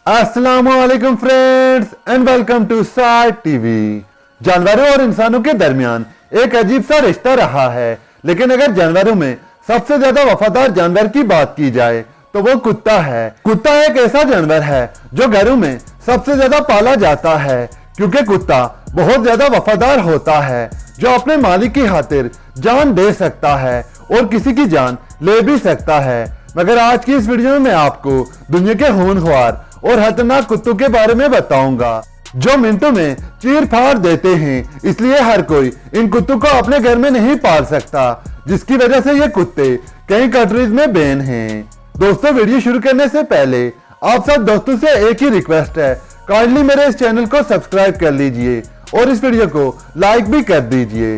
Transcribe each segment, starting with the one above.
अस्सलामुअलैकुम friends and welcome to side TV. जानवरों और इंसानों के दरमियान एक अजीब सा रिश्ता रहा है, लेकिन अगर जानवरों में सबसे ज्यादा वफादार जानवर की बात की जाए तो वो कुत्ता है। कुत्ता एक ऐसा जानवर है जो घरों में सबसे ज्यादा पाला जाता है, क्योंकि कुत्ता बहुत ज्यादा वफादार होता है, जो अपने मालिक की खातिर जान दे सकता है और किसी की जान ले भी सकता है। मगर आज की इस वीडियो में मैं आपको दुनिया के होनहार और खतरनाक कुत्तों के बारे में बताऊंगा, जो मिनटों में चीर फाड़ देते हैं। इसलिए हर कोई इन कुत्तों को अपने घर में नहीं पाल सकता, जिसकी वजह से ये कुत्ते कई कंट्रीज में बैन हैं। दोस्तों, वीडियो शुरू करने से पहले आप सब दोस्तों से एक ही रिक्वेस्ट है, काइंडली मेरे इस चैनल को सब्सक्राइब कर लीजिए और इस वीडियो को लाइक भी कर दीजिए।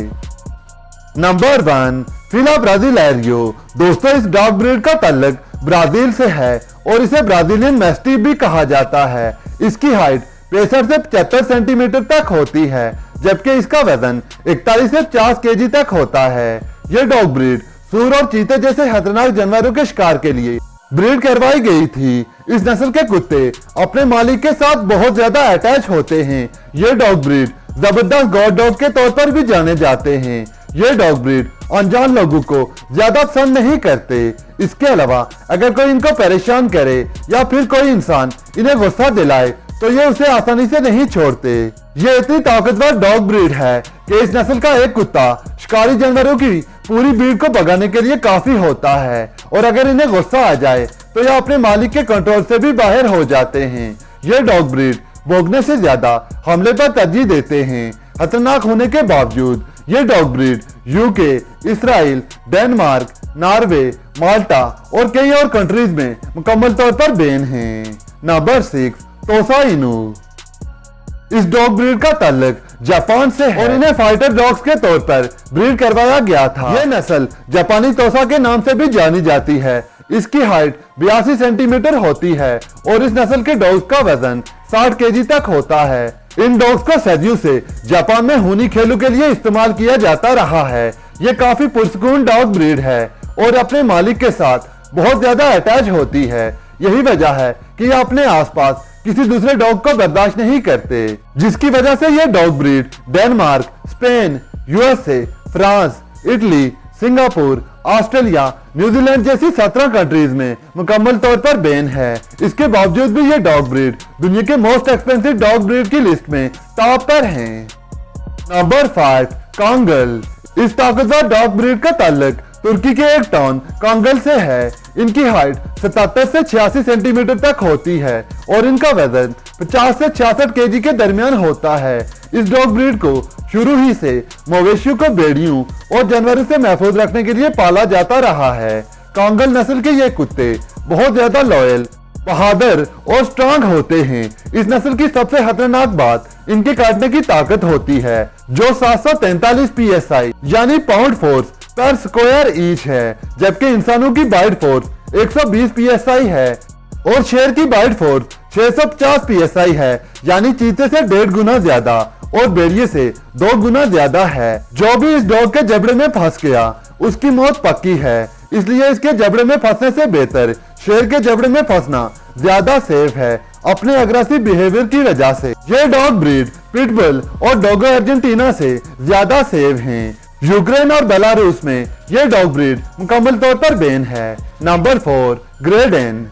नंबर 1, फिला ब्राजीलेरियो। दोस्तों, इस डॉग ब्रीड का ताल्लुक ब्राजील से है और इसे ब्राजीलियन मैस्टिफ भी कहा जाता है। इसकी हाइट 65 से 75 सेंटीमीटर तक होती है, जबकि इसका वजन 41 से 50 केजी तक होता है। यह डॉग ब्रीड सूर और चीते जैसे खतरनाक जानवरों के शिकार के लिए ब्रीड करवाई गई थी। इस नस्ल के कुत्ते अपने मालिक के साथ बहुत ज्यादा अटैच होते हैं। ये डॉग ब्रीड जबरदस्त गॉड डॉग के तौर पर भी जाने जाते हैं। ये डॉग ब्रीड अनजान लोगों को ज्यादा पसंद नहीं करते। इसके अलावा अगर कोई इनको परेशान करे या फिर कोई इंसान इन्हें गुस्सा दिलाए तो ये उसे आसानी से नहीं छोड़ते। ये इतनी ताकतवर डॉग ब्रीड है कि इस नस्ल का एक कुत्ता शिकारी जानवरों की पूरी भीड़ को भगाने के लिए काफी होता है, और अगर इन्हें गुस्सा आ जाए तो ये अपने मालिक के कंट्रोल से भी बाहर हो जाते हैं। ये डॉग ब्रीड भौंकने से ज्यादा हमले पर तरजीह देते हैं। खतरनाक होने के बावजूद ये dog breed UK, Israel, Denmark, Norway, Malta और कई और कंट्रीज में मुकम्मल तौर पर बैन हैं। नंबर 6, तोसा इनू। इस डॉग ब्रीड का ताल्लुक जापान से है और इन्हें फाइटर डॉग्स के तौर पर ब्रीड करवाया गया था। यह नस्ल जापानी तोसा के नाम से भी जानी जाती है। इसकी हाइट 82 सेंटीमीटर होती है और इस नस्ल के डॉग्स का वजन 60 केजी तक होता है। इन डॉग्स को सदियों से जापान में खूनी खेलों के लिए इस्तेमाल किया जाता रहा है। ये काफी पुरस्कून डॉग ब्रीड है और अपने मालिक के साथ बहुत ज्यादा अटैच होती है। यही वजह है कि ये अपने आसपास किसी दूसरे डॉग को बर्दाश्त नहीं करते, जिसकी वजह से ये dog breed Denmark, Spain, USA, France, Italy, Singapore, Australia, New Zealand जैसी 17 कंट्रीज में मुकम्मल तौर पर बैन है। इसके बावजूद भी ये डॉग ब्रीड दुनिया के मोस्ट एक्सपेंसिव डॉग ब्रीड की लिस्ट में टॉप पर हैं। Number 5, Kangal. इस ताकतवर डॉग ब्रीड का ताल्लुक तुर्की के एक टाउन कांगल से है। इनकी हाइट 77 से 86 सेंटीमीटर तक होती है और इनका वजन 50 से 66 केजी के दरमियान होता है। इस डॉग ब्रीड को शुरू ही से मवेशियों को भेड़ियों और जानवरों से महफूज रखने के लिए पाला जाता रहा है। कांगल नस्ल के ये कुत्ते बहुत ज्यादा लॉयल, बहादुर और स्ट्रांग होते हैं। इस नस्ल की सबसे खतरनाक बात इनके काटने की ताकत होती है, जो 743 PSI यानी पाउंड फोर्स पर स्क्वायर इंच है, जबकि इंसानों की बाइट फोर्स 120 PSI है और शेर की बाइट फोर्स 650 PSI है, यानी चीते से 1.5 गुना ज्यादा और भेड़िए से 2 गुना ज्यादा है। जो भी इस डॉग के जबड़े में फंस गया उसकी मौत पक्की है, इसलिए इसके जबड़े में फंसने से बेहतर शेर के जबड़े में फंसना ज्यादा सेफ है अपने अग्रेसिव बिहेवियर की वजह से। ये डॉग ब्रीड पिटबुल और डोगो अर्जेंटीना से ज्यादा सेफ हैं। यूक्रेन और बेलारूस में यह डॉग ब्रीड मुकम्मल तौर पर बैन है। Number 4, Great Dane.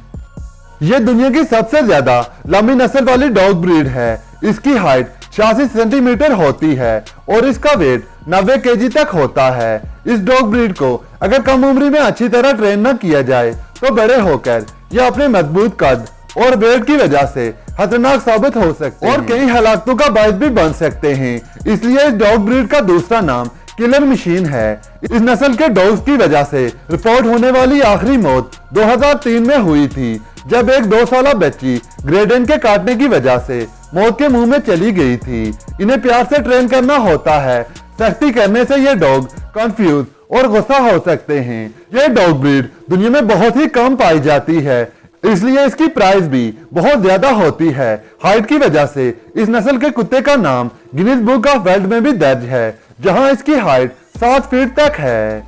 यह दुनिया की सबसे ज्यादा लंबी नस्ल वाली डॉग ब्रीड है। इसकी हाइट 86 सेंटीमीटर होती है और इसका वेट 90 केजी तक होता है। इस डॉग ब्रीड को अगर कम उम्र में अच्छी तरह ट्रेन न किया जाए तो बड़े होकर यह अपने मजबूत कद और वेट की वजह से खतरनाक साबित हो सकते हैं और कई हलाकतों का बायस भी बन सकते हैं। इसलिए इस डॉग ब्रीड का दूसरा नाम किलर मशीन है। इस नस्ल के डॉग्स की वजह से रिपोर्ट होने वाली आखिरी मौत 2003 में हुई थी, जब एक 2 साल बच्ची ग्रेट डेन के काटने की वजह से मौत के मुंह में चली गई थी। इन्हें प्यार से ट्रेन करना होता है, सख्ती करने से ये डॉग कंफ्यूज और गुस्सा हो सकते हैं। ये डॉग ब्रीड दुनिया में बहुत ही कम पाई जाती है, इसलिए इसकी प्राइस भी बहुत ज्यादा होती है। हाइट की वजह से इस नस्ल के कुत्ते का नाम गिनीज बुक ऑफ वर्ल्ड में भी दर्ज है, जहां इसकी हाइट 7 फीट तक है।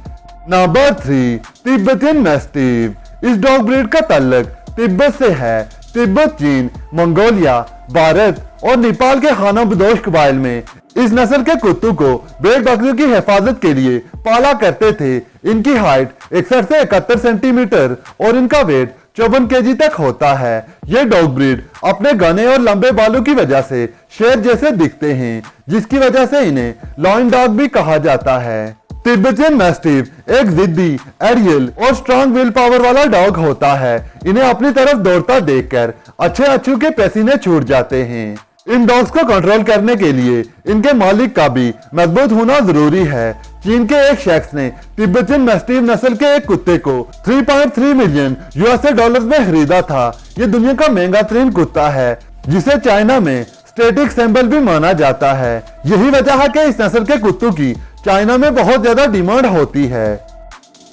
Number 3, Tibetan mastiff. इस डॉग ब्रीड का ताल्लुक तिब्बत से है। तिब्बत, चीन, मंगोलिया, भारत और नेपाल के खानाबदोश कबाइल में इस नस्ल के कुत्तों को भेड़ बकरियों की हिफाजत के लिए पाला करते थे। इनकी हाइट 61 से 71 सेंटीमीटर और इनका वेट 54 केजी तक होता है। ये डॉग ब्रीड अपने घने और लंबे बालों की वजह से शेर जैसे दिखते हैं, जिसकी वजह से इन्हें लॉयन डॉग भी कहा जाता है। तिब्बतियन मैस्टिफ एक जिद्दी, एरियल और स्ट्रांग विल पावर वाला डॉग होता है। इन्हें अपनी तरफ दौड़ता देखकर अच्छे के पसीने छूट जाते हैं। इन डॉग्स को कंट्रोल करने के लिए इनके मालिक का भी मजबूत होना जरूरी है। चीन के एक शख्स ने तिब्बतियन मैस्टिफ नस्ल के एक कुत्ते को 3.3 मिलियन यूएसए डॉलर में खरीदा था। ये दुनिया का महंगा तरीन कुत्ता है, जिसे चाइना में स्टेटिक सिंबल भी माना जाता है। यही वजह है कि इस नस्ल के कुत्तों की चाइना में बहुत ज्यादा डिमांड होती है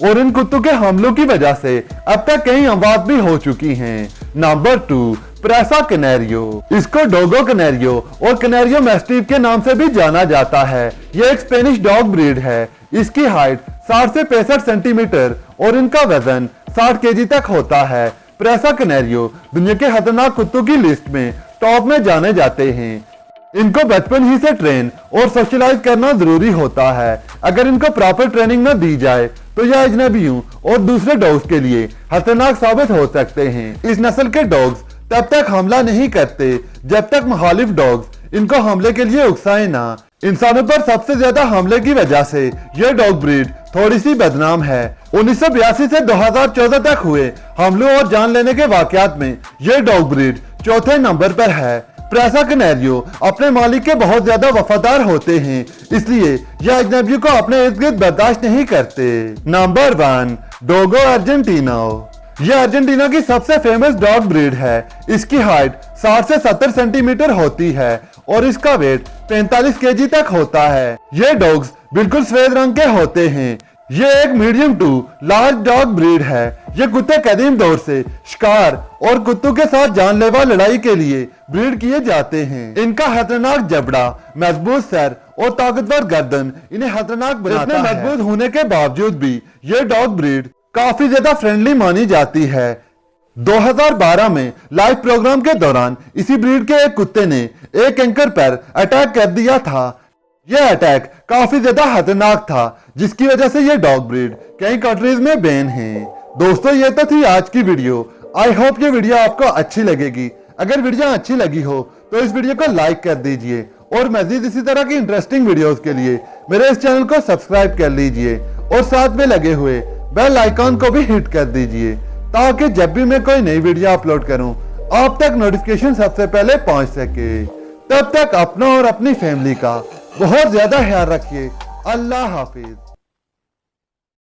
और इन कुत्तों के हमलों की वजह से अब तक कई अमवात भी हो चुकी हैं। नंबर 2, प्रेसा कैनेरियो। इसको डोगो कैनेरियो और कैनेरियो मैस्टिफ के नाम से भी जाना जाता है। यह एक स्पेनिश डॉग ब्रीड है। इसकी हाइट 60 से 65 सेंटीमीटर और इनका वजन 60 केजी तक होता है। प्रेसा कैनेरियो दुनिया के खतरनाक कुत्तों की लिस्ट में टॉप में जाने जाते हैं। इनको बचपन ही से ट्रेन और सोशलाइज करना जरूरी होता है। अगर इनको प्रॉपर ट्रेनिंग न दी जाए तो यह अजनबियों और दूसरे डॉग्स के लिए खतरनाक साबित हो सकते हैं। इस नस्ल के डॉग्स तब तक हमला नहीं करते जब तक मुखालिफ डॉग्स इनको हमले के लिए उकसाए ना। इंसानों पर सबसे ज्यादा हमले की वजह से यह डॉग ब्रीड थोड़ी सी बदनाम है। 1982 से 2014 तक हुए हमलों और जान लेने के वाकयात में यह डॉग ब्रीड चौथे नंबर पर है। प्रेसा कैनेरियो अपने मालिक के बहुत ज्यादा वफादार होते हैं, इसलिए यह अजनबियों को अपने इर्द गिर्द बर्दाश्त नहीं करते। Number 1, Dogo Argentino. यह अर्जेंटीना की सबसे फेमस डॉग ब्रीड है। इसकी हाइट 60 से 70 सेंटीमीटर होती है और इसका वेट 45 केजी तक होता है। ये डॉग्स बिल्कुल सफेद रंग के होते हैं। ये एक medium to large dog breed है। ये कुत्ते कदीम दौर से शिकार और कुत्तों के साथ जानलेवा लड़ाई के लिए ब्रीड किए जाते हैं। इनका खतरनाक जबड़ा, मजबूत सर और ताकतवर गर्दन इन्हें खतरनाक बनाता है। मजबूत होने के बावजूद भी ये डॉग ब्रीड काफी ज्यादा फ्रेंडली मानी जाती है। 2012 में लाइव प्रोग्राम के दौरान इसी ब्रीड के एक कुत्ते ने एक एंकर पर अटैक कर दिया था। यह अटैक काफी ज्यादा खतरनाक था, जिसकी वजह से यह डॉग ब्रीड कई कंट्रीज में बैन है। दोस्तों, ये तो थी आज की वीडियो। आई होप ये वीडियो आपको अच्छी लगेगी। अगर वीडियो अच्छी लगी हो तो इस वीडियो को लाइक कर दीजिए और मजीद इसी तरह की इंटरेस्टिंग वीडियोस के लिए मेरे इस चैनल को सब्सक्राइब कर लीजिए और साथ में लगे हुए बेल आइकॉन को भी हिट कर दीजिए, ताकि जब भी मैं कोई नई वीडियो अपलोड करूं आप तक नोटिफिकेशन सबसे पहले पहुंच सके। तब तक अपना और अपनी फैमिली का बहुत ज्यादा ख्याल रखिए। अल्लाह हाफिज।